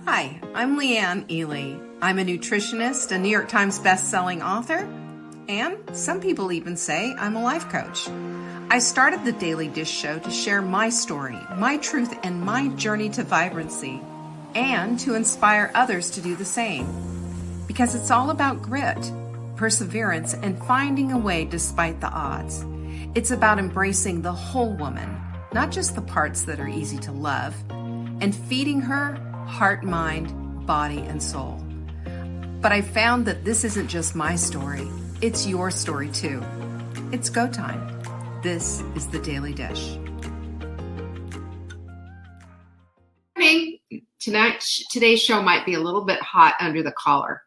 Hi, I'm Leanne Ely. I'm a nutritionist, a New York Times best-selling author, and some people even say I'm a life coach. I started the Daily Dish Show to share my story, my truth, and my journey to vibrancy, and to inspire others to do the same. Because it's all about grit, perseverance, and finding a way despite the odds. It's about embracing the whole woman, not just the parts that are easy to love, and feeding her heart, mind, body, and soul. But I found that this isn't just my story, it's your story too. It's go time. This is the Daily Dish. Morning. Today's show might be a little bit hot under the collar.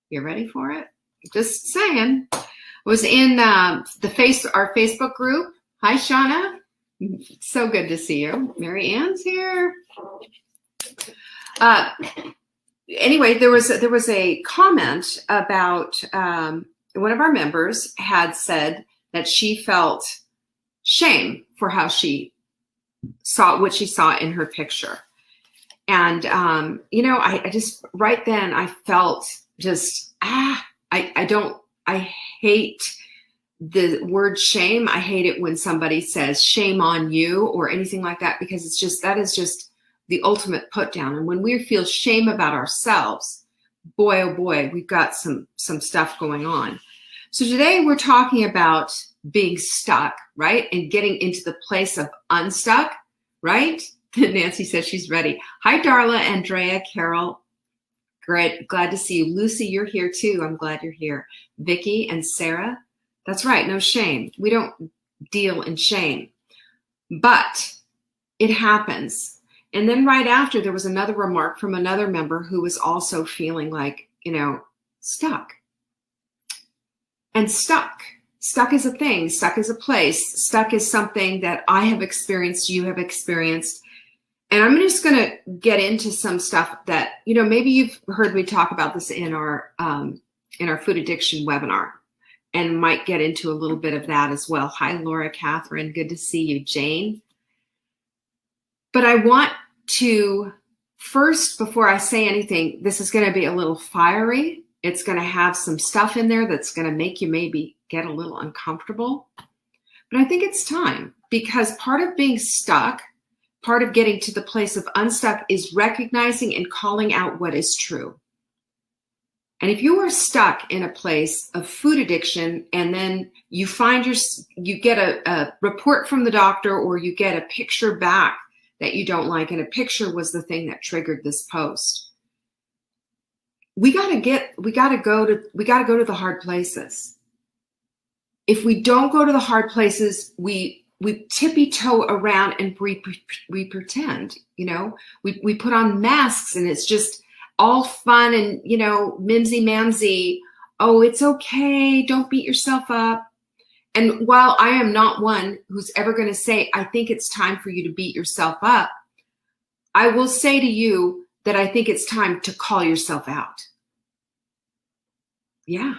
You ready for it? Just saying. I was in our Facebook group. Hi, Shauna. So good to see you. Mary Ann's here. Anyway, there was a comment about one of our members had said that she felt shame for how she saw what she saw in her picture. And, I just, right then I felt just, I hate the word shame. I hate it when somebody says shame on you or anything like that, because that is just the ultimate put down. And when we feel shame about ourselves, boy, oh boy, we've got some stuff going on. So today we're talking about being stuck, right? And getting into the place of unstuck, right? Nancy says she's ready. Hi, Darla, Andrea, Carol. Great. Glad to see you. Lucy, you're here too. I'm glad you're here. Vicky and Sarah. That's right. No shame. We don't deal in shame, but it happens. And then right after, there was another remark from another member who was also feeling like, stuck. And stuck is a thing. Stuck is a place. Stuck is something that I have experienced, you have experienced. And I'm just going to get into some stuff that, maybe you've heard me talk about this in our food addiction webinar, and might get into a little bit of that as well. Hi, Laura, Catherine. Good to see you. Jane. But I want to first, before I say anything, this is going to be a little fiery. It's going to have some stuff in there that's going to make you maybe get a little uncomfortable. But I think it's time, because part of being stuck, part of getting to the place of unstuck, is recognizing and calling out what is true. And if you are stuck in a place of food addiction, and then you get a report from the doctor, or you get a picture back that you don't like, and a picture was the thing that triggered this post, we got to go to the hard places. If we don't go to the hard places, we tippy-toe around and we pretend, we put on masks, and it's just all fun and, mimsy-mamsy. Oh, it's okay. Don't beat yourself up. And while I am not one who's ever going to say, I think it's time for you to beat yourself up, I will say to you that I think it's time to call yourself out. Yeah,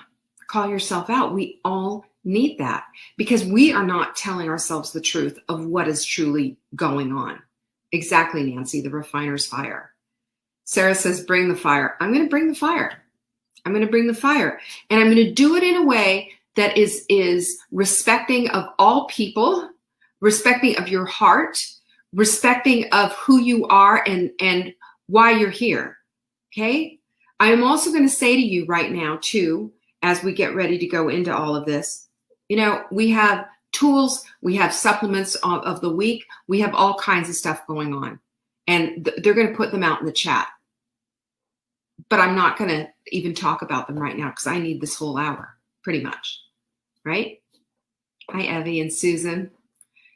call yourself out. We all need that, because we are not telling ourselves the truth of what is truly going on. Exactly, Nancy, the refiner's fire. Sarah says, bring the fire. I'm going to bring the fire. I'm going to bring the fire. And I'm going to do it in a way that is respecting of all people, respecting of your heart, respecting of who you are and why you're here, okay? I am also going to say to you right now, too, as we get ready to go into all of this, we have tools, we have supplements of the week, we have all kinds of stuff going on, and they're going to put them out in the chat. But I'm not going to even talk about them right now, because I need this whole hour, pretty much. Right? Hi, Evie and Susan.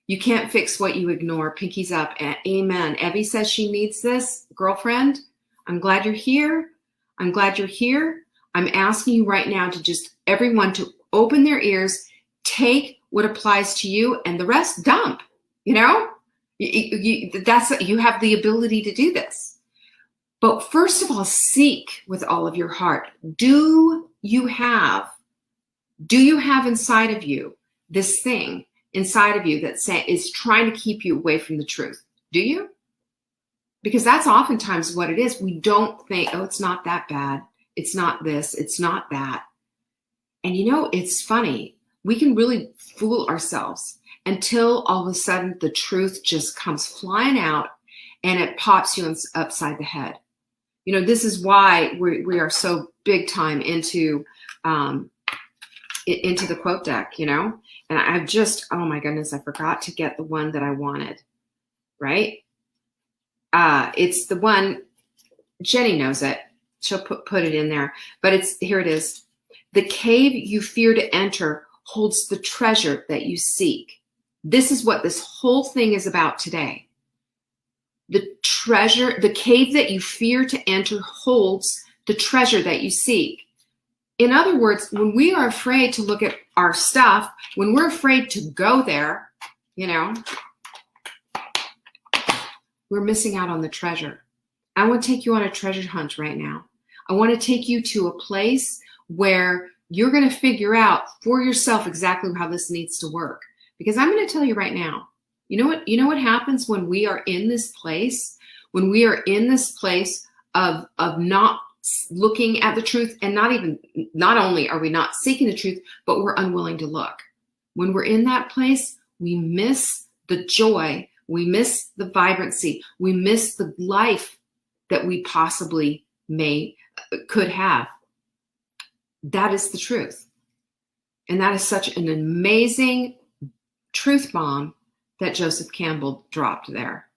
You can't fix what you ignore. Pinkies up. Amen. Evie says she needs this. Girlfriend, I'm glad you're here. I'm glad you're here. I'm asking you right now to just everyone to open their ears, take what applies to you, and the rest dump. You have the ability to do this. But first of all, seek with all of your heart. Do you have inside of you this thing inside of you that is trying to keep you away from the truth? Do you? Because that's oftentimes what it is. We don't think, oh, it's not that bad. It's not this. It's not that. And you know, it's funny. We can really fool ourselves until all of a sudden the truth just comes flying out and it pops you upside the head. You know, this is why we are so big time into the quote deck, you know. And I've just, oh my goodness, I forgot to get the one that I wanted, right? It's the one, Jenny knows it. She'll put it in there, but here it is. The cave you fear to enter holds the treasure that you seek. This is what this whole thing is about today. The cave that you fear to enter holds the treasure that you seek. In other words, when we are afraid to look at our stuff, when we're afraid to go there, you know, we're missing out on the treasure. I want to take you on a treasure hunt right now. I want to take you to a place where you're going to figure out for yourself exactly how this needs to work. Because I'm going to tell you right now, you know what happens when we are in this place? When we are in this place of not looking at the truth, and not only are we not seeking the truth, but we're unwilling to look. When we're in that place, we miss the joy, we miss the vibrancy, we miss the life that we possibly could have. That is the truth. And that is such an amazing truth bomb that Joseph Campbell dropped there.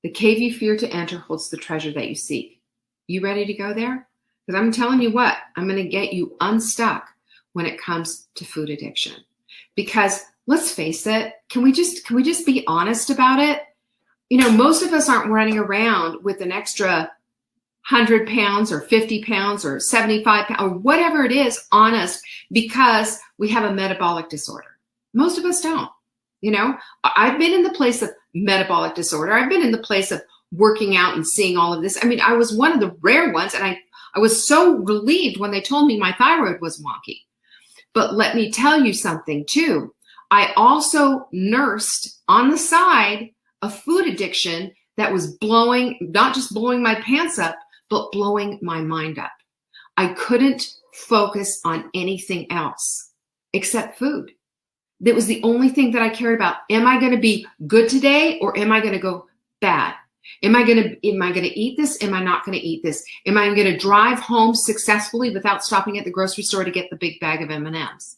The cave you fear to enter holds the treasure that you seek. You ready to go there? Because I'm telling you what, I'm going to get you unstuck when it comes to food addiction. Because let's face it, can we just be honest about it? You know, most of us aren't running around with an extra 100 pounds or 50 pounds or 75 pounds or whatever it is on us because we have a metabolic disorder. Most of us don't. You know, I've been in the place of metabolic disorder. I've been in the place of working out and seeing all of this. I mean, I was one of the rare ones, and I was so relieved when they told me my thyroid was wonky. But let me tell you something too. I also nursed on the side a food addiction that was not just blowing my pants up, but blowing my mind up. I couldn't focus on anything else except food. That was the only thing that I cared about. Am I going to be good today, or am I going to go bad? Am I going to eat this? Am I not going to eat this? Am I going to drive home successfully without stopping at the grocery store to get the big bag of M&Ms?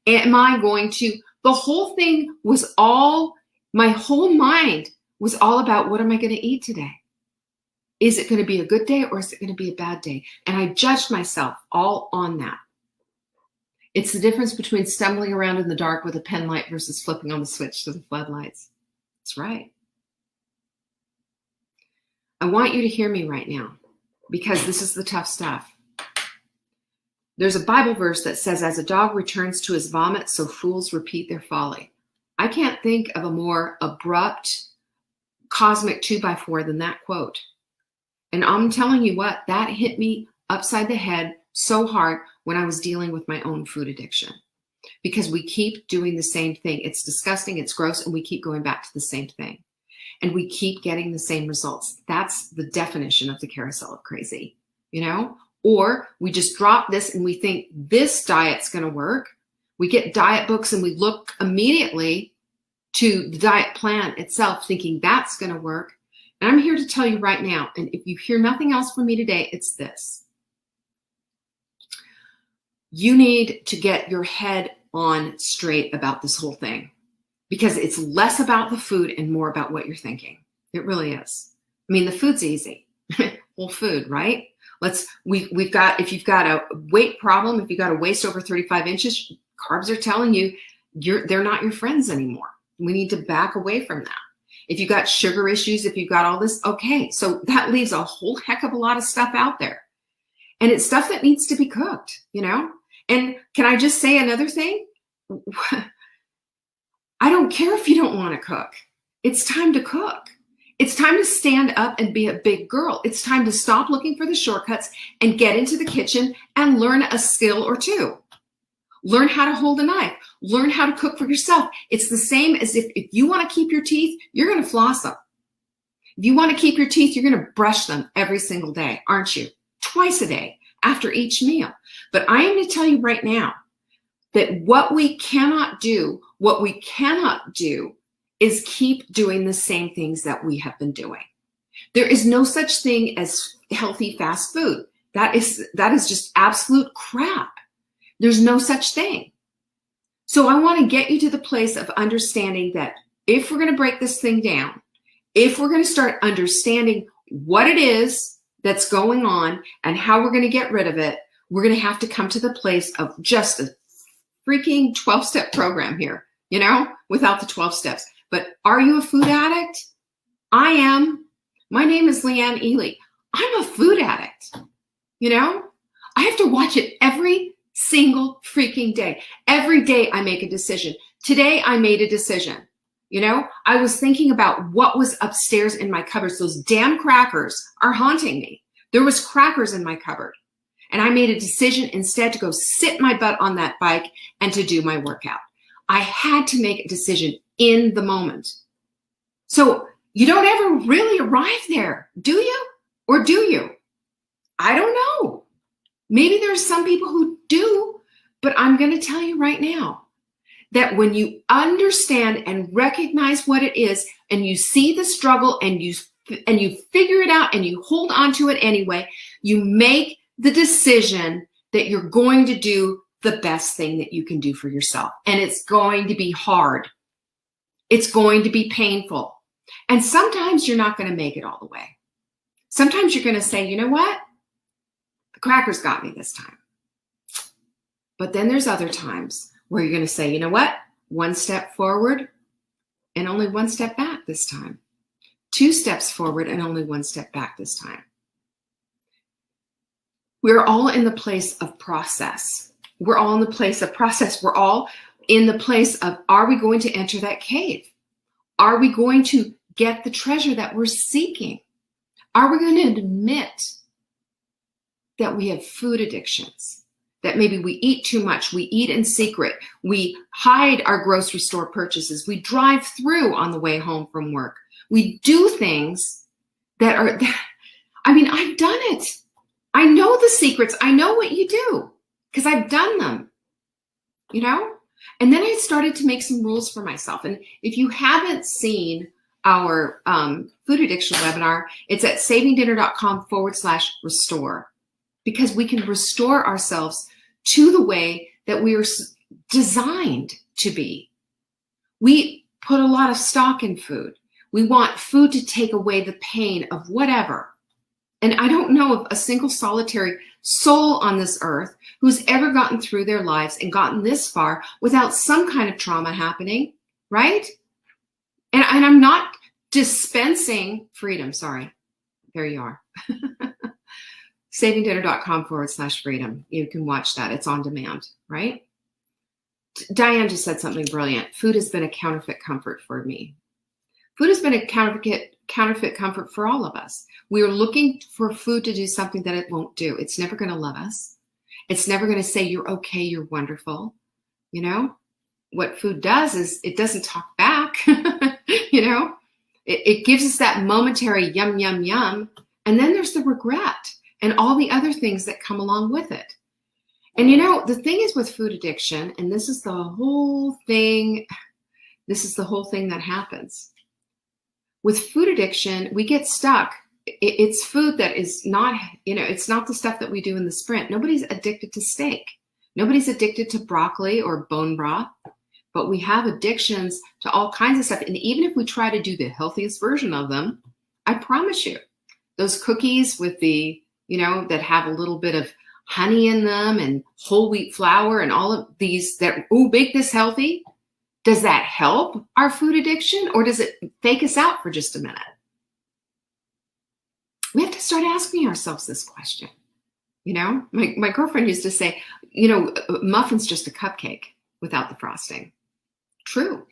Am I going to, the whole thing was my whole mind was all about, what am I going to eat today? Is it going to be a good day, or is it going to be a bad day? And I judged myself all on that. It's the difference between stumbling around in the dark with a pen light versus flipping on the switch to the floodlights. That's right. I want you to hear me right now, because this is the tough stuff. There's a Bible verse that says, as a dog returns to his vomit, so fools repeat their folly. I can't think of a more abrupt cosmic 2x4 than that quote. And I'm telling you what, that hit me upside the head so hard when I was dealing with my own food addiction, because we keep doing the same thing. It's disgusting, it's gross, and we keep going back to the same thing. And we keep getting the same results. That's the definition of the carousel of crazy, you know? Or we just drop this and we think this diet's going to work. We get diet books and we look immediately to the diet plan itself thinking that's going to work. And I'm here to tell you right now, and if you hear nothing else from me today, it's this. You need to get your head on straight about this whole thing, because it's less about the food and more about what you're thinking. It really is. I mean, the food's easy. Whole food, right? We've got, if you've got a weight problem, if you've got a waist over 35 inches, carbs are telling you they're not your friends anymore. We need to back away from that. If you've got sugar issues, if you've got all this, okay. So that leaves a whole heck of a lot of stuff out there. And it's stuff that needs to be cooked, you know? And can I just say another thing? I don't care if you don't want to cook. It's time to cook. It's time to stand up and be a big girl. It's time to stop looking for the shortcuts and get into the kitchen and learn a skill or two. Learn how to hold a knife. Learn how to cook for yourself. It's the same as if you want to keep your teeth, you're going to floss them. If you want to keep your teeth, you're going to brush them every single day, aren't you? Twice a day after each meal. But I am going to tell you right now that what we cannot do is keep doing the same things that we have been doing. There is no such thing as healthy fast food. That is just absolute crap. There's no such thing. So I want to get you to the place of understanding that if we're going to break this thing down, if we're going to start understanding what it is that's going on and how we're going to get rid of it, we're going to have to come to the place of just a freaking 12-step program here, without the 12 steps. But are you a food addict? I am. My name is Leanne Ely. I'm a food addict. I have to watch it every single freaking day. Every day I make a decision. Today I made a decision. I was thinking about what was upstairs in my cupboards. Those damn crackers are haunting me. There was crackers in my cupboard. And I made a decision instead to go sit my butt on that bike and to do my workout. I had to make a decision in the moment. So you don't ever really arrive there, do you? Or do you? I don't know. Maybe there's some people who do, but I'm going to tell you right now that when you understand and recognize what it is, and you see the struggle and you figure it out and you hold on to it anyway, you make the decision that you're going to do the best thing that you can do for yourself. And it's going to be hard. It's going to be painful. And sometimes you're not going to make it all the way. Sometimes you're going to say, you know what? The crackers got me this time. But then there's other times where you're going to say, you know what? One step forward and only one step back this time. 2 steps forward and only 1 step back this time. We're all in the place of process. We're all in the place of process. We're all in the place of, are we going to enter that cave? Are we going to get the treasure that we're seeking? Are we going to admit that we have food addictions? That maybe we eat too much, we eat in secret, we hide our grocery store purchases, we drive through on the way home from work. We do things that are, I've done it. I know the secrets. I know what you do because I've done them, And then I started to make some rules for myself. And if you haven't seen our food addiction webinar, it's at savingdinner.com/restore, because we can restore ourselves to the way that we are designed to be. We put a lot of stock in food. We want food to take away the pain of whatever. And I don't know of a single solitary soul on this earth who's ever gotten through their lives and gotten this far without some kind of trauma happening, right? And I'm not dispensing freedom. Sorry. There you are. savingdinner.com/freedom. You can watch that. It's on demand, right? Diane just said something brilliant. Food has been a counterfeit comfort for me. Food has been a counterfeit comfort for all of us. We are looking for food to do something that it won't do. It's never going to love us. It's never going to say, you're okay, you're wonderful. What food does is it doesn't talk back. It gives us that momentary yum, yum, yum. And then there's the regret and all the other things that come along with it. And the thing is with food addiction, and this is the whole thing that happens. With food addiction, we get stuck. It's food that is not, it's not the stuff that we do in the sprint. Nobody's addicted to steak. Nobody's addicted to broccoli or bone broth, but we have addictions to all kinds of stuff. And even if we try to do the healthiest version of them, I promise you, those cookies with the, that have a little bit of honey in them and whole wheat flour and all of these that, make this healthy. Does that help our food addiction, or does it fake us out for just a minute? We have to start asking ourselves this question. My girlfriend used to say, muffin's just a cupcake without the frosting. True.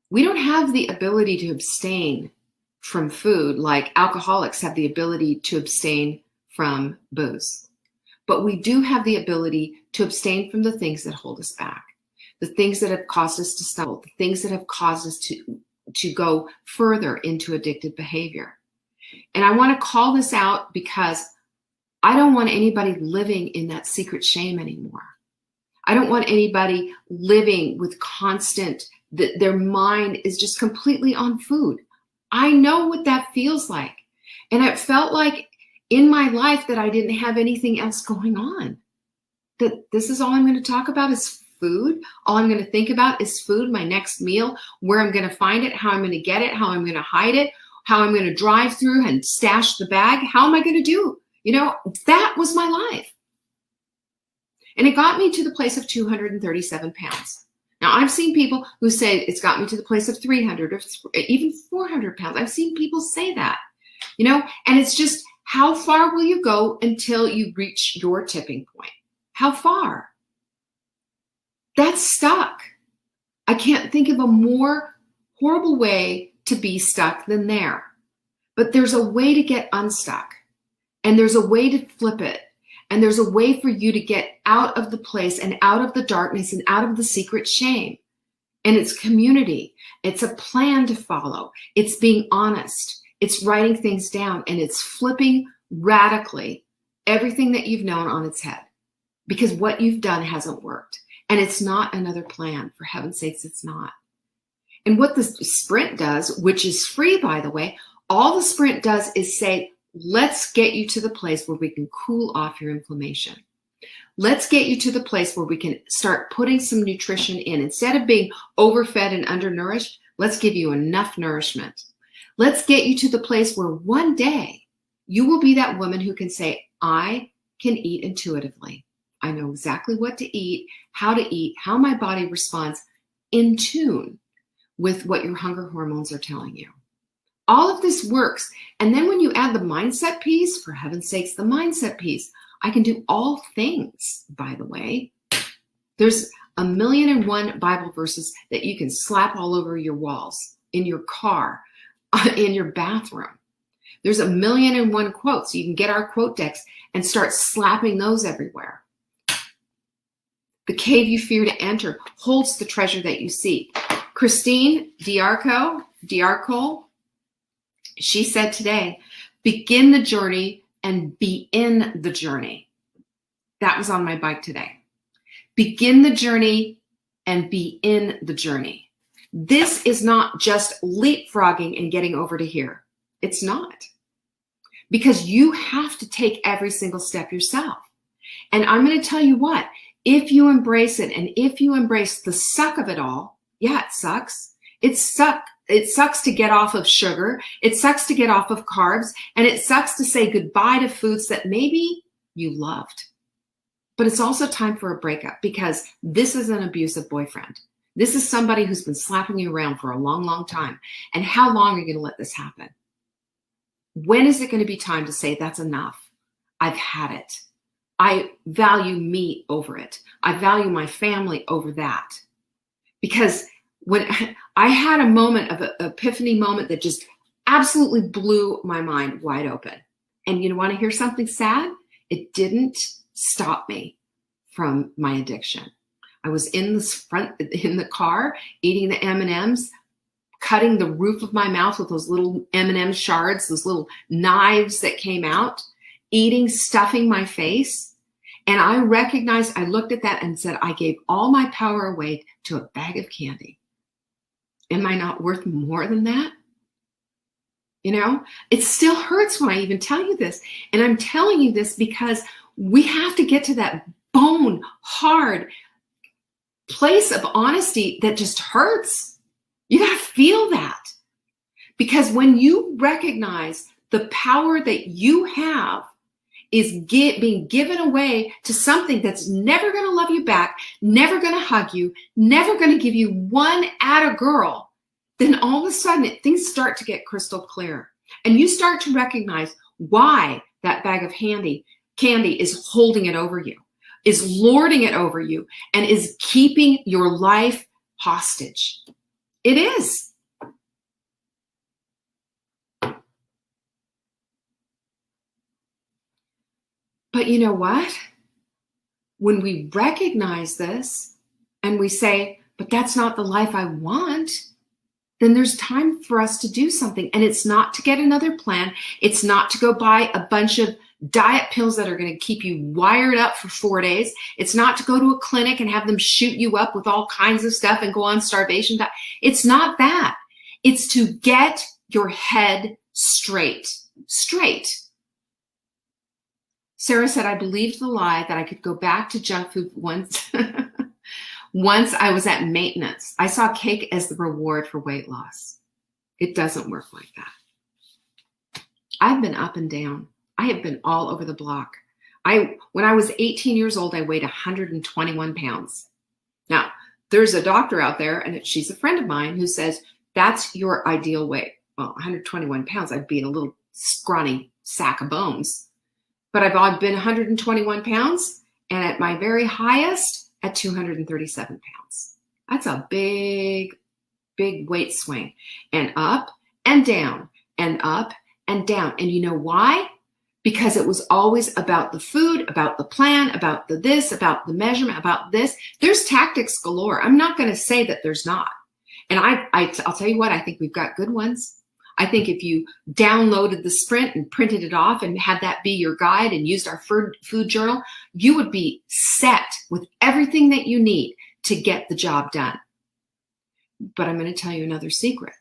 We don't have the ability to abstain from food like alcoholics have the ability to abstain from booze. But we do have the ability to abstain from the things that hold us back, the things that have caused us to stumble, the things that have caused us to to go further into addictive behavior. And I want to call this out because I don't want anybody living in that secret shame anymore. I don't want anybody living with constant, that their mind is just completely on food. I know what that feels like. And it felt like in my life that I didn't have anything else going on. That this is all I'm going to talk about is food. All I'm going to think about is food, my next meal, where I'm going to find it, how I'm going to get it, how I'm going to hide it, how I'm going to drive through and stash the bag. How am I going to do? You know, that was my life. And it got me to the place of 237 pounds. Now, I've seen people who say it's got me to the place of 300 or even 400 pounds. I've seen people say that, you know, and it's just, how far will you go until you reach your tipping point? How far? That's stuck. I can't think of a more horrible way to be stuck than there. But there's a way to get unstuck, and there's a way to flip it. And there's a way for you to get out of the place and out of the darkness and out of the secret shame. And it's community. It's a plan to follow. It's being honest. It's writing things down, and it's flipping radically everything that you've known on its head, because what you've done hasn't worked. And it's not another plan. For heaven's sakes, it's not. And what the sprint does, which is free, by the way, all the sprint does is say, let's get you to the place where we can cool off your inflammation. Let's get you to the place where we can start putting some nutrition in. Instead of being overfed and undernourished, let's give you enough nourishment. Let's get you to the place where one day you will be that woman who can say, I can eat intuitively. I know exactly what to eat, how my body responds, in tune with what your hunger hormones are telling you. All of this works. And then when you add the mindset piece, for heaven's sakes, the mindset piece, I can do all things, by the way. There's 1,000,001 Bible verses that you can slap all over your walls, in your car, in your bathroom. There's 1,000,001 quotes. You can get our quote decks and start slapping those everywhere. The cave you fear to enter holds the treasure that you seek. Christine Diarco, she said today, begin the journey and be in the journey. That was on my bike today. Begin the journey and be in the journey. This is not just leapfrogging and getting over to here. It's not. Because you have to take every single step yourself. And I'm going to tell you what, if you embrace it and if you embrace the suck of it all, yeah, it sucks. It sucks to get off of sugar. It sucks to get off of carbs. And it sucks to say goodbye to foods that maybe you loved. But it's also time for a breakup, because this is an abusive boyfriend. This is somebody who's been slapping you around for a long, long time. And how long are you going to let this happen? When is it going to be time to say, that's enough? I've had it. I value me over it. I value my family over that. Because when I had a moment of an epiphany moment that just absolutely blew my mind wide open. And you want to hear something sad? It didn't stop me from my addiction. I was in the car, eating the M&Ms, cutting the roof of my mouth with those little M&M shards, those little knives that came out, eating, stuffing my face. And I recognized, I looked at that and said, I gave all my power away to a bag of candy. Am I not worth more than that? You know, it still hurts when I even tell you this. And I'm telling you this because we have to get to that bone hard place of honesty that just hurts. You got to feel that. Because when you recognize the power that you have is being given away to something that's never going to love you back, never going to hug you, never going to give you one atta girl, then all of a sudden things start to get crystal clear. And you start to recognize why that bag of candy is holding it over you, is lording it over you, and is keeping your life hostage. It is. But you know what? When we recognize this and we say, but that's not the life I want, then there's time for us to do something. And it's not to get another plan. It's not to go buy a bunch of diet pills that are going to keep you wired up for 4 days. It's not to go to a clinic and have them shoot you up with all kinds of stuff and go on starvation diet. It's not that. It's to get your head straight. Sarah said, I believed the lie that I could go back to junk food once. Once I was at maintenance. I saw cake as the reward for weight loss. It doesn't work like that. I've been up and down. I have been all over the block. When I was 18 years old, I weighed 121 pounds. Now, there's a doctor out there, and she's a friend of mine, who says, that's your ideal weight. Well, 121 pounds, I'd be a little scrawny sack of bones. But I've been 121 pounds, and at my very highest, at 237 pounds. That's a big, big weight swing. And up and down and up and down. And you know why? Because it was always about the food, about the plan, about the this, about the measurement, about this. There's tactics galore. I'm not going to say that there's not. And I'll tell you what, I think we've got good ones. I think if you downloaded the Sprint and printed it off and had that be your guide and used our food journal, you would be set with everything that you need to get the job done. But I'm going to tell you another secret,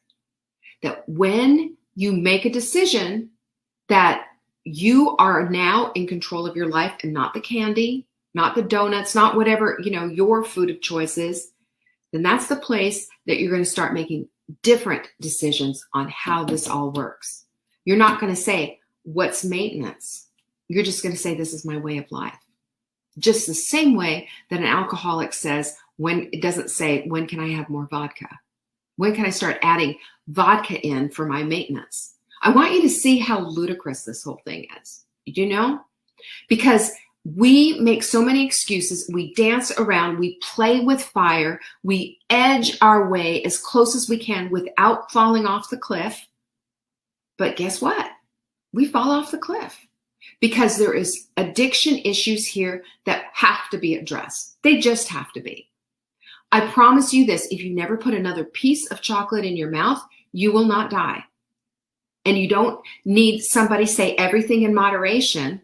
that when you make a decision that you are now in control of your life and not the candy, not the donuts, not whatever, your food of choice is, then that's the place that you're going to start making different decisions on how this all works. You're not going to say, what's maintenance? You're just going to say, this is my way of life. Just the same way that an alcoholic says, when it doesn't say, when can I have more vodka? When can I start adding vodka in for my maintenance? I want you to see how ludicrous this whole thing is. Because we make so many excuses. We dance around. We play with fire. We edge our way as close as we can without falling off the cliff. But guess what? We fall off the cliff because there is addiction issues here that have to be addressed. They just have to be. I promise you this, if you never put another piece of chocolate in your mouth, you will not die. And you don't need somebody say everything in moderation.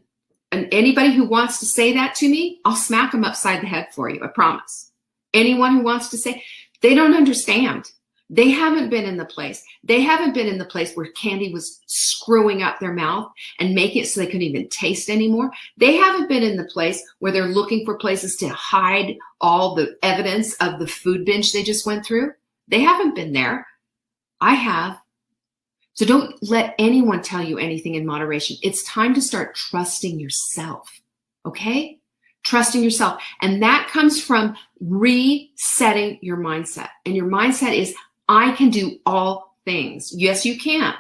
And anybody who wants to say that to me, I'll smack them upside the head for you. I promise. Anyone who wants to say, they don't understand. They haven't been in the place. They haven't been in the place where candy was screwing up their mouth and making it so they couldn't even taste anymore. They haven't been in the place where they're looking for places to hide all the evidence of the food binge they just went through. They haven't been there. I have. So don't let anyone tell you anything in moderation. It's time to start trusting yourself, okay? Trusting yourself. And that comes from resetting your mindset. And your mindset is, I can do all things. Yes, you can.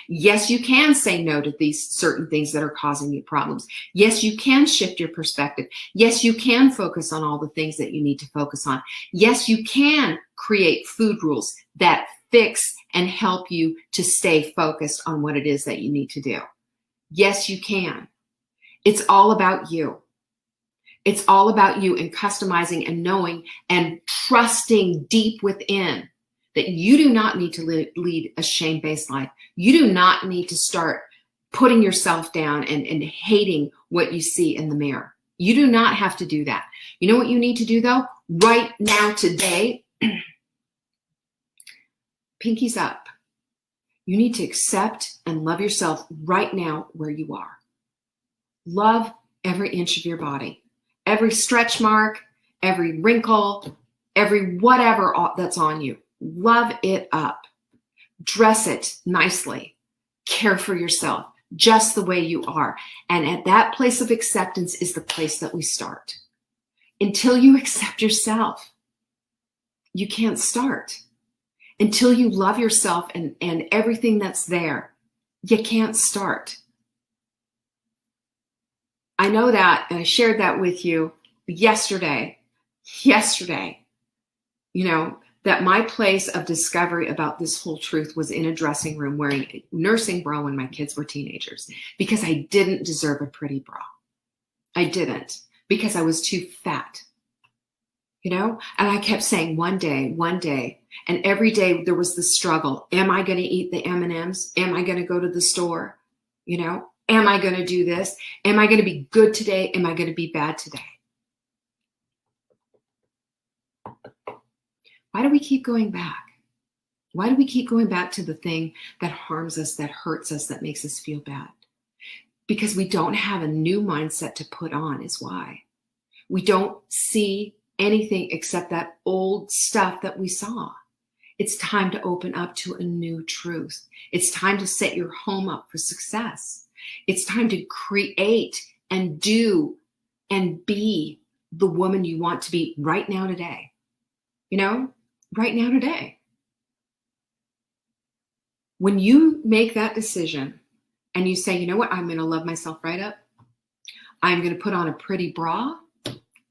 Yes, you can say no to these certain things that are causing you problems. Yes, you can shift your perspective. Yes, you can focus on all the things that you need to focus on. Yes, you can create food rules that fix and help you to stay focused on what it is that you need to do. Yes, you can. It's all about you. It's all about you and customizing and knowing and trusting deep within that you do not need to lead a shame-based life. You do not need to start putting yourself down and hating what you see in the mirror. You do not have to do that. You know what you need to do though? Right now, today, pinkies up. You need to accept and love yourself right now where you are. Love every inch of your body, every stretch mark, every wrinkle, every whatever that's on you. Love it up. Dress it nicely. Care for yourself just the way you are. And at that place of acceptance is the place that we start. Until you accept yourself, you can't start. Until you love yourself and everything that's there, you can't start. I know that, and I shared that with you yesterday, that my place of discovery about this whole truth was in a dressing room wearing a nursing bra when my kids were teenagers, because I didn't deserve a pretty bra. I didn't, because I was too fat. And I kept saying one day, and every day there was the struggle. Am I going to eat the M&Ms? Am I going to go to the store? Am I going to do this? Am I going to be good today? Am I going to be bad today? Why do we keep going back? Why do we keep going back to the thing that harms us, that hurts us, that makes us feel bad? Because we don't have a new mindset to put on is why. We don't see anything except that old stuff that we saw. It's time to open up to a new truth. It's time to set your home up for success. It's time to create and do and be the woman you want to be right now today. Right now today. When you make that decision and you say, you know what, I'm going to love myself right up. I'm going to put on a pretty bra.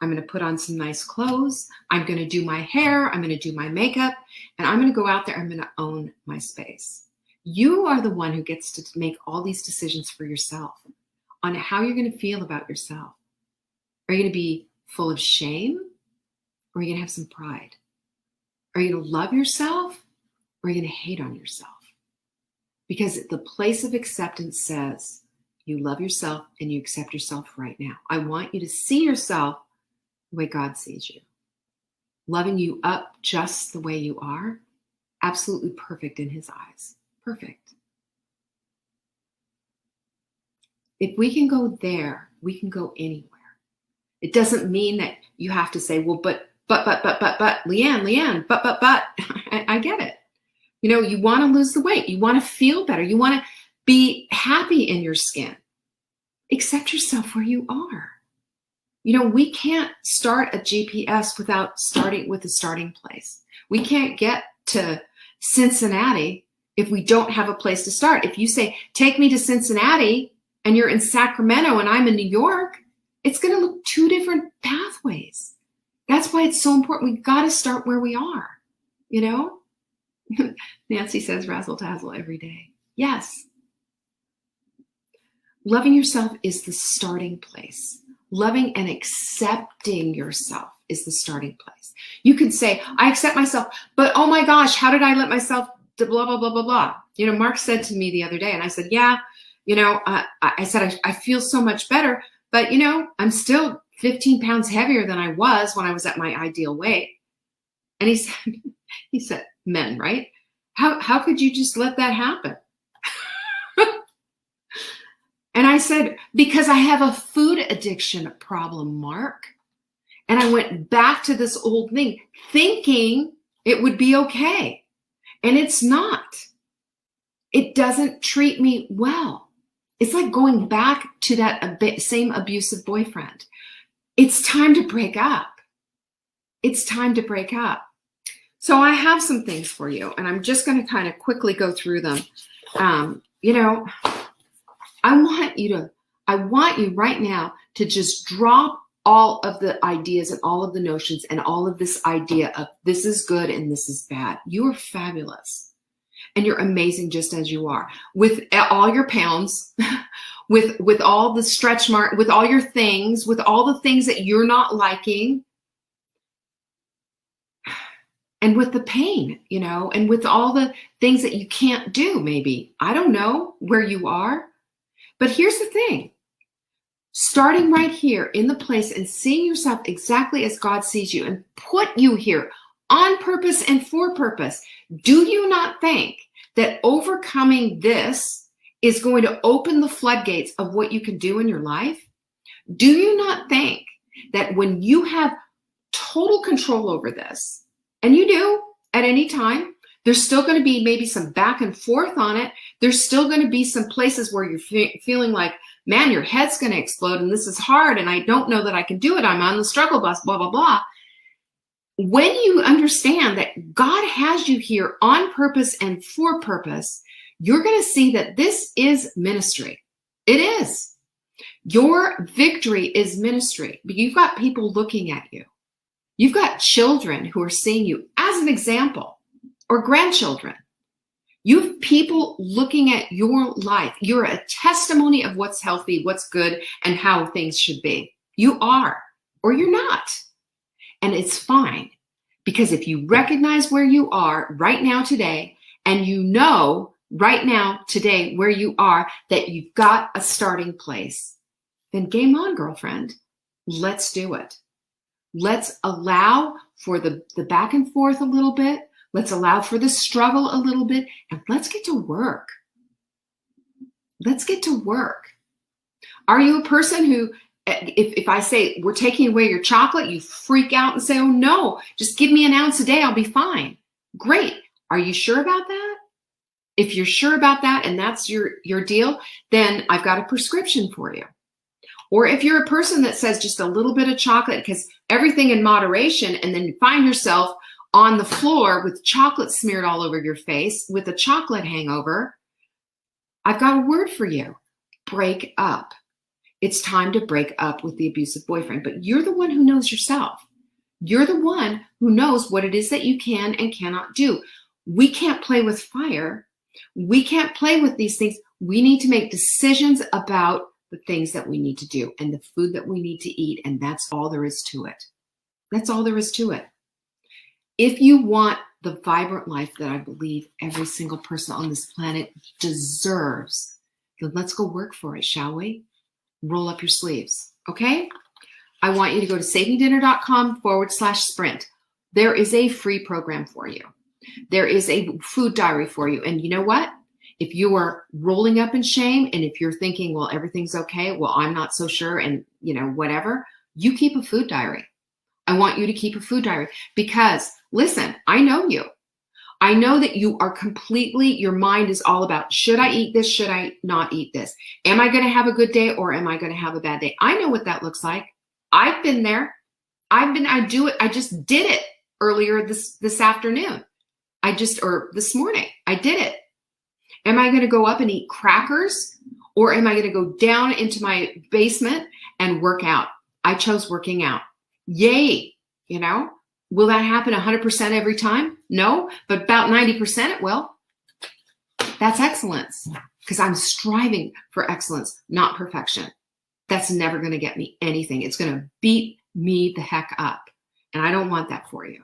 I'm going to put on some nice clothes. I'm going to do my hair. I'm going to do my makeup. And I'm going to go out there. I'm going to own my space. You are the one who gets to make all these decisions for yourself on how you're going to feel about yourself. Are you going to be full of shame? Or are you going to have some pride? Are you going to love yourself? Or are you going to hate on yourself? Because the place of acceptance says you love yourself and you accept yourself right now. I want you to see yourself the way God sees you. Loving you up just the way you are. Absolutely perfect in his eyes. Perfect. If we can go there, we can go anywhere. It doesn't mean that you have to say, well, but, Leanne, but. I get it. You want to lose the weight. You want to feel better. You want to be happy in your skin. Accept yourself where you are. We can't start a GPS without starting with a starting place. We can't get to Cincinnati if we don't have a place to start. If you say, take me to Cincinnati, and you're in Sacramento and I'm in New York, it's going to look two different pathways. That's why it's so important. We got to start where we are, Nancy says razzle dazzle every day. Yes. Loving yourself is the starting place. Loving and accepting yourself is the starting place. You could say, I accept myself, but oh my gosh, how did I let myself to blah, blah, blah, blah, blah. Mark said to me the other day, and I said, yeah, I said, I feel so much better, but I'm still 15 pounds heavier than I was when I was at my ideal weight. And he said, men, right? How could you just let that happen? And I said, because I have a food addiction problem, Mark. And I went back to this old thing, thinking it would be okay. And it's not. It doesn't treat me well. It's like going back to that same abusive boyfriend. It's time to break up. It's time to break up. So I have some things for you, and I'm just going to kind of quickly go through them. I want you right now to just drop all of the ideas and all of the notions and all of this idea of this is good and this is bad. You are fabulous. And you're amazing just as you are. With all your pounds, with all the stretch mark, with all your things, with all the things that you're not liking, and with the pain, and with all the things that you can't do, maybe. I don't know where you are. But here's the thing. Starting right here in the place and seeing yourself exactly as God sees you and put you here on purpose and for purpose. Do you not think that overcoming this is going to open the floodgates of what you can do in your life? Do you not think that when you have total control over this, and you do at any time, there's still going to be maybe some back and forth on it. There's still going to be some places where you're feeling like, man, your head's going to explode and this is hard and I don't know that I can do it. I'm on the struggle bus, blah, blah, blah. When you understand that God has you here on purpose and for purpose, you're going to see that this is ministry. It is. Your victory is ministry. You've got people looking at you. You've got children who are seeing you as an example, or grandchildren. You have people looking at your life. You're a testimony of what's healthy, what's good, and how things should be. You are, or you're not. And it's fine, because if you recognize where you are right now today, and you know right now today where you are, that you've got a starting place, then game on, girlfriend. Let's do it. Let's allow for the back and forth a little bit. Let's allow for the struggle a little bit, and let's get to work. Let's get to work. Are you a person who, if I say we're taking away your chocolate, you freak out and say, oh no, just give me an ounce a day, I'll be fine? Great. Are you sure about that? If you're sure about that and that's your deal, then I've got a prescription for you. Or if you're a person that says just a little bit of chocolate, because everything in moderation, and then you find yourself on the floor with chocolate smeared all over your face with a chocolate hangover, I've got a word for you. Break up. It's time to break up with the abusive boyfriend, but you're the one who knows yourself. You're the one who knows what it is that you can and cannot do. We can't play with fire. We can't play with these things. We need to make decisions about the things that we need to do and the food that we need to eat, and that's all there is to it. That's all there is to it. If you want the vibrant life that I believe every single person on this planet deserves, then let's go work for it, shall we? Roll up your sleeves, okay? I want you to go to savingdinner.com/sprint. There is a free program for you. There is a food diary for you. And you know what? If you are rolling up in shame, and if you're thinking, well, everything's okay, well, I'm not so sure, and whatever, you keep a food diary. I want you to keep a food diary, because listen, I know you. I know that you are completely, your mind is all about, should I eat this? Should I not eat this? Am I going to have a good day, or am I going to have a bad day? I know what that looks like. I've been there. I do it. I just did it earlier this afternoon. Or this morning, I did it. Am I going to go up and eat crackers, or am I going to go down into my basement and work out? I chose working out. Yay. Will that happen 100% every time? No, but about 90% it will. That's excellence, because I'm striving for excellence, not perfection. That's never going to get me anything. It's going to beat me the heck up. And I don't want that for you.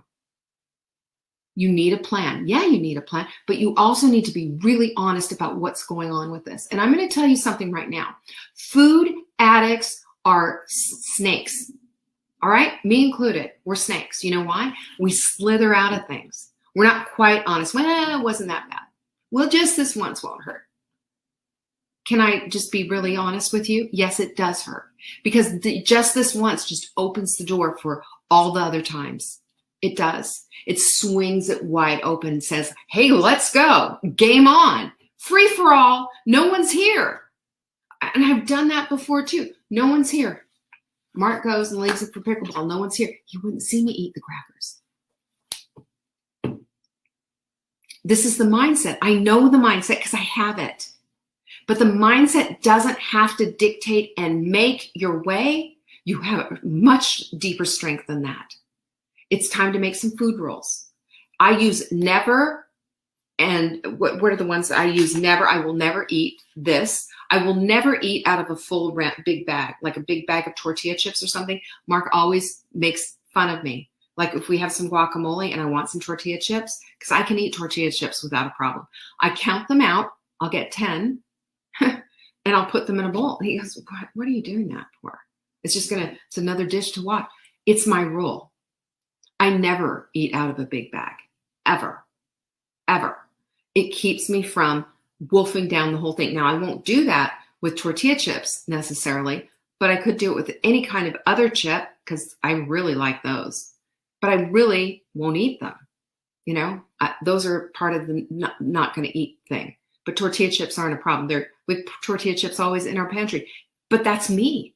You need a plan. Yeah, you need a plan, but you also need to be really honest about what's going on with this. And I'm going to tell you something right now. Food addicts are snakes. All right? Me included. We're snakes. You know why? We slither out of things. We're not quite honest. Well, it wasn't that bad. Well, just this once won't hurt. Can I just be really honest with you? Yes, it does hurt, because just this once just opens the door for all the other times. It does. It swings it wide open and says, hey, let's go. Game on. Free for all. No one's here. And I've done that before too. No one's here. Mark goes and leaves it for pickleball. No one's here. You wouldn't see me eat the crackers. This is the mindset. I know the mindset because I have it. But the mindset doesn't have to dictate and make your way. You have much deeper strength than that. It's time to make some food rules. I use never, and what are the ones that I use? Never. I will never eat this. I will never eat out of a full big bag, like a big bag of tortilla chips or something. Mark always makes fun of me. Like if we have some guacamole and I want some tortilla chips, because I can eat tortilla chips without a problem. I count them out. I'll get 10 and I'll put them in a bowl. He goes, what are you doing that for? It's another dish to watch. It's my rule. I never eat out of a big bag, ever, ever. It keeps me from wolfing down the whole thing. Now, I won't do that with tortilla chips necessarily, but I could do it with any kind of other chip because I really like those, but I really won't eat them. Those are part of the not going to eat thing, but tortilla chips aren't a problem. They're with tortilla chips always in our pantry, but that's me.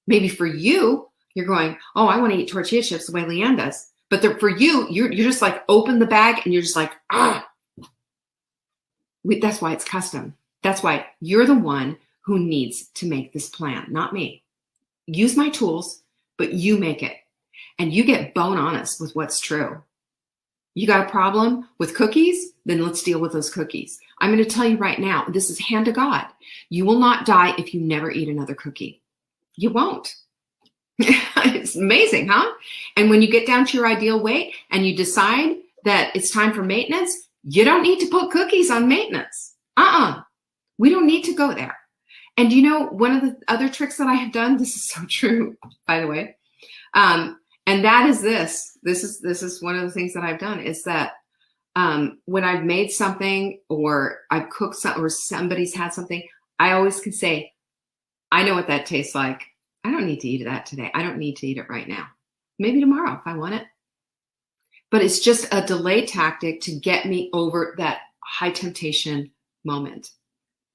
Maybe for you, you're going, oh, I want to eat tortilla chips the way Leanne does. But for you, you're just like open the bag and you're just like, ah. That's why it's custom. That's why you're the one who needs to make this plan, not me. Use my tools, but you make it. And you get bone honest with what's true. You got a problem with cookies? Then let's deal with those cookies. I'm going to tell you right now, this is hand to God. You will not die if you never eat another cookie. You won't. It's amazing, huh? And when you get down to your ideal weight and you decide that it's time for maintenance, you don't need to put cookies on maintenance. We don't need to go there. And you know, one of the other tricks that I have done, this is so true, by the way, and that is this. This is one of the things that I've done is that when I've made something or I've cooked something or somebody's had something, I always can say, I know what that tastes like. I don't need to eat that today. I don't need to eat it right now. Maybe tomorrow if I want it. But it's just a delay tactic to get me over that high temptation moment,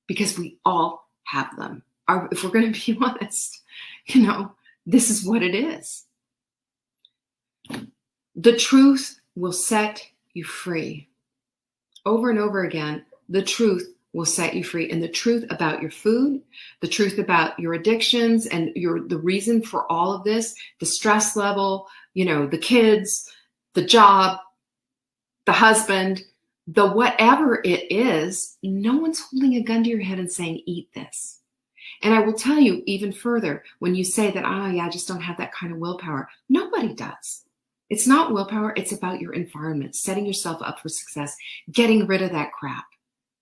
because we all have them. If we're going to be honest, you know, this is what it is. The truth will set you free. Over and over again, the truth will set you free. And the truth about your food, the truth about your addictions and the reason for all of this, the stress level, you know, the kids, the job, the husband, the whatever it is, no one's holding a gun to your head and saying, eat this. And I will tell you even further, when you say that, oh yeah, I just don't have that kind of willpower. Nobody does. It's not willpower. It's about your environment, setting yourself up for success, getting rid of that crap,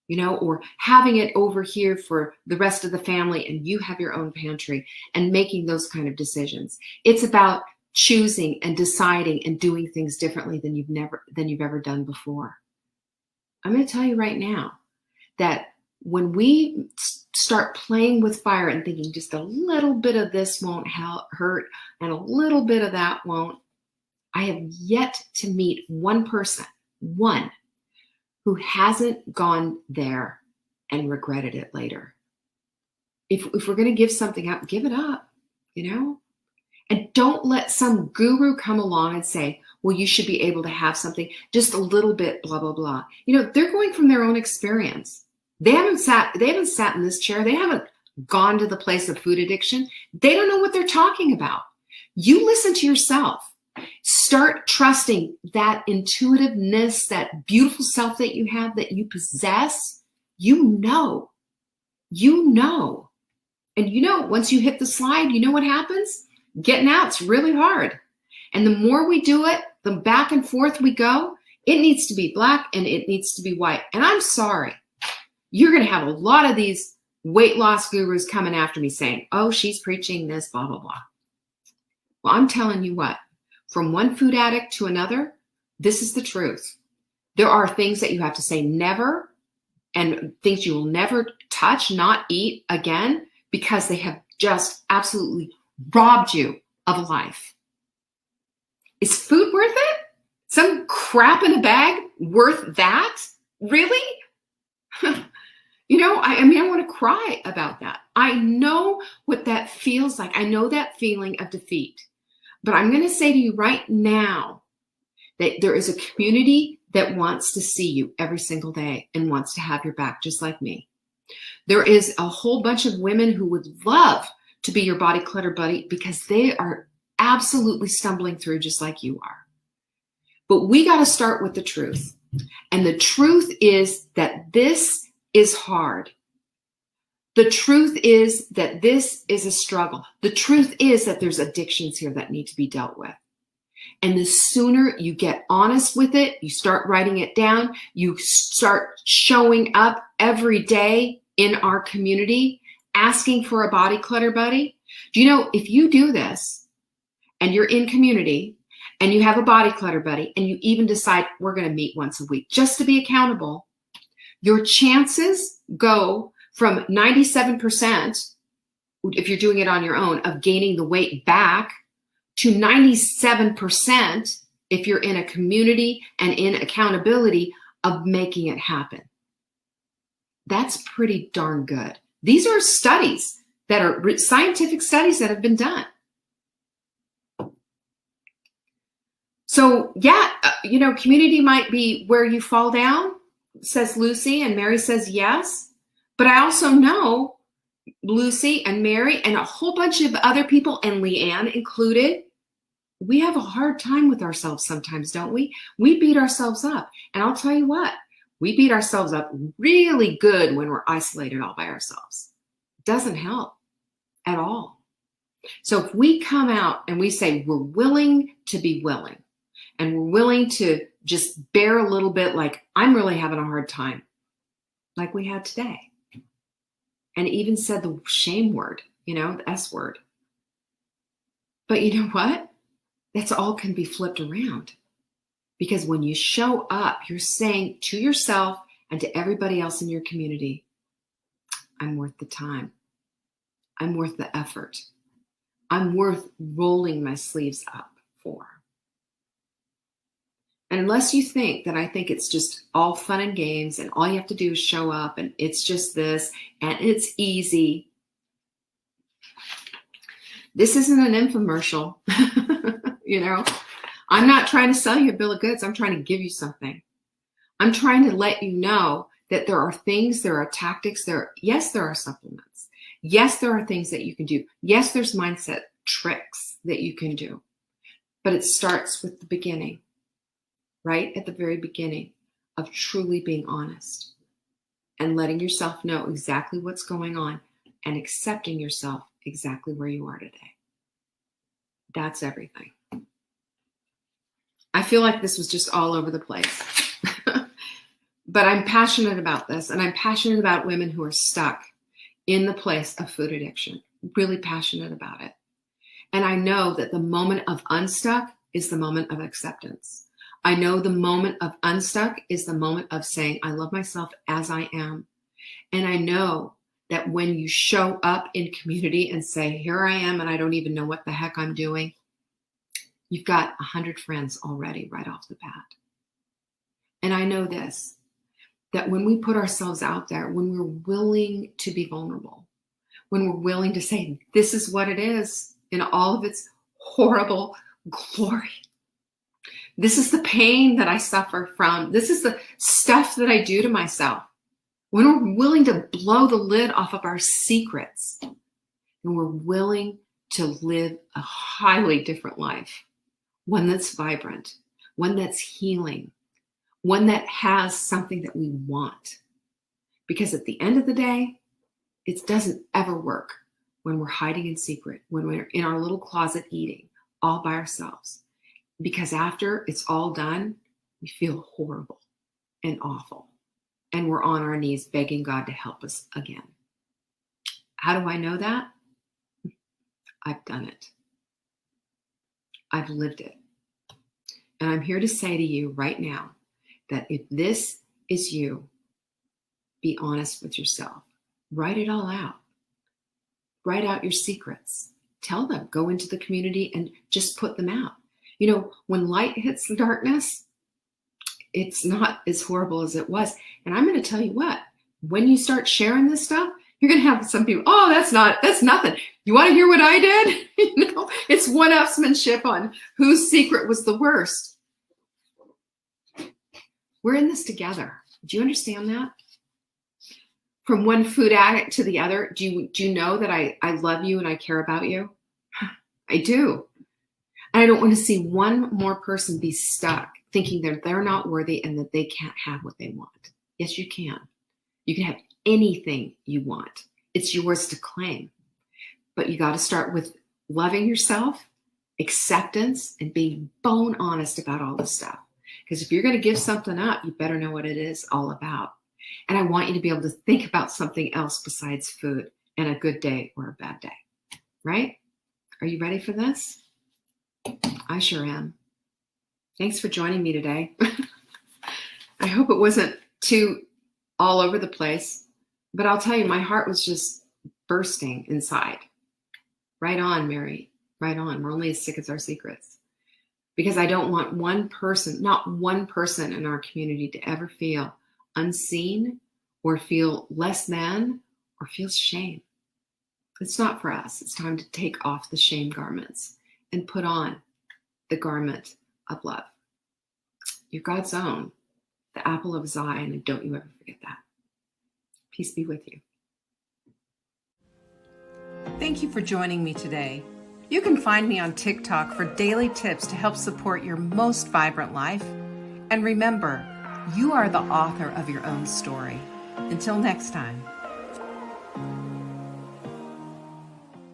you know, or having it over here for the rest of the family and you have your own pantry and making those kind of decisions. It's about choosing and deciding and doing things differently than you've ever done before. I'm going to tell you right now that when we start playing with fire and thinking just a little bit of this won't hurt and a little bit of that won't, I have yet to meet one person, one, who hasn't gone there and regretted it later. If we're going to give something up, give it up, you know? And don't let some guru come along and say, well, you should be able to have something just a little bit, blah, blah, blah. You know, they're going from their own experience. They haven't sat in this chair. They haven't gone to the place of food addiction. They don't know what they're talking about. You listen to yourself. Start trusting that intuitiveness, that beautiful self that you have, that you possess. You know. And you know, once you hit the slide, you know what happens? Getting out's really hard. And the more we do it, the back and forth we go, it needs to be black and it needs to be white. And I'm sorry. You're going to have a lot of these weight loss gurus coming after me saying, oh, she's preaching this, blah, blah, blah. Well, I'm telling you what, from one food addict to another, this is the truth. There are things that you have to say never and things you will never touch, not eat again, because they have just absolutely robbed you of a life. Is food worth it? Some crap in a bag worth that? Really? You know, I mean, I want to cry about that. I know what that feels like. I know that feeling of defeat. But I'm going to say to you right now that there is a community that wants to see you every single day and wants to have your back, just like me. There is a whole bunch of women who would love to be your body clutter buddy because they are absolutely stumbling through just like you are. But we got to start with the truth. And the truth is that this is hard. The truth is that this is a struggle. The truth is that there's addictions here that need to be dealt with. And the sooner you get honest with it, you start writing it down, you start showing up every day in our community, asking for a body clutter buddy. Do you know, if you do this and you're in community and you have a body clutter buddy and you even decide we're going to meet once a week just to be accountable, your chances go from 97%, if you're doing it on your own, of gaining the weight back to 97% if you're in a community and in accountability of making it happen. That's pretty darn good. These are studies that are scientific studies that have been done. So yeah, you know, community might be where you fall down, says Lucy, and Mary says yes. But I also know Lucy and Mary and a whole bunch of other people, and Leanne included, we have a hard time with ourselves sometimes, don't we? We beat ourselves up. And I'll tell you what, we beat ourselves up really good when we're isolated all by ourselves. It doesn't help at all. So if we come out and we say we're willing to be willing, and we're willing to just bear a little bit, like I'm really having a hard time, like we had today. And even said the shame word, the S word. But you know what? That's all can be flipped around. Because when you show up, you're saying to yourself and to everybody else in your community, I'm worth the time. I'm worth the effort. I'm worth rolling my sleeves up for. And unless you think that I think it's just all fun and games and all you have to do is show up and it's just this and it's easy. This isn't an infomercial. I'm not trying to sell you a bill of goods. I'm trying to give you something. I'm trying to let you know that there are things, there are tactics, yes, there are supplements. Yes, there are things that you can do. Yes, there's mindset tricks that you can do. But it starts with the beginning, right at the very beginning of truly being honest and letting yourself know exactly what's going on and accepting yourself exactly where you are today. That's everything. I feel like this was just all over the place. But I'm passionate about this, and I'm passionate about women who are stuck in the place of food addiction. Really passionate about it. And I know that the moment of unstuck is the moment of acceptance. I know the moment of unstuck is the moment of saying, I love myself as I am. And I know that when you show up in community and say, here I am, and I don't even know what the heck I'm doing, you've got 100 friends already right off the bat. And I know this, that when we put ourselves out there, when we're willing to be vulnerable, when we're willing to say, this is what it is in all of its horrible glory. This is the pain that I suffer from. This is the stuff that I do to myself. When we're willing to blow the lid off of our secrets, and we're willing to live a highly different life, one that's vibrant, one that's healing, one that has something that we want. Because at the end of the day, it doesn't ever work when we're hiding in secret, when we're in our little closet eating all by ourselves. Because after it's all done, we feel horrible and awful. And we're on our knees begging God to help us again. How do I know that? I've done it. I've lived it. And I'm here to say to you right now that if this is you, be honest with yourself. Write it all out. Write out your secrets. Tell them. Go into the community and just put them out. When light hits the darkness, it's not as horrible as it was. And I'm going to tell you what, when you start sharing this stuff, you're going to have some people, oh, that's nothing. You want to hear what I did? It's one-upsmanship on whose secret was the worst. We're in this together. Do you understand that? From one food addict to the other, do you know that I love you and I care about you? I do. And I don't want to see one more person be stuck thinking that they're not worthy and that they can't have what they want. Yes, you can. You can have anything you want. It's yours to claim. But you got to start with loving yourself, acceptance, and being bone honest about all this stuff. Because if you're going to give something up, you better know what it is all about. And I want you to be able to think about something else besides food and a good day or a bad day. Right? Are you ready for this? I sure am. Thanks for joining me today. I hope it wasn't too all over the place, but I'll tell you, my heart was just bursting inside. Right on, Mary. Right on. We're only as sick as our secrets. Because I don't want one person, not one person in our community to ever feel unseen or feel less than or feel shame. It's not for us. It's time to take off the shame garments and put on the garment of love. You're God's own, the apple of his eye, and don't you ever forget that. Peace be with you. Thank you for joining me today. You can find me on TikTok for daily tips to help support your most vibrant life. And remember, you are the author of your own story. Until next time.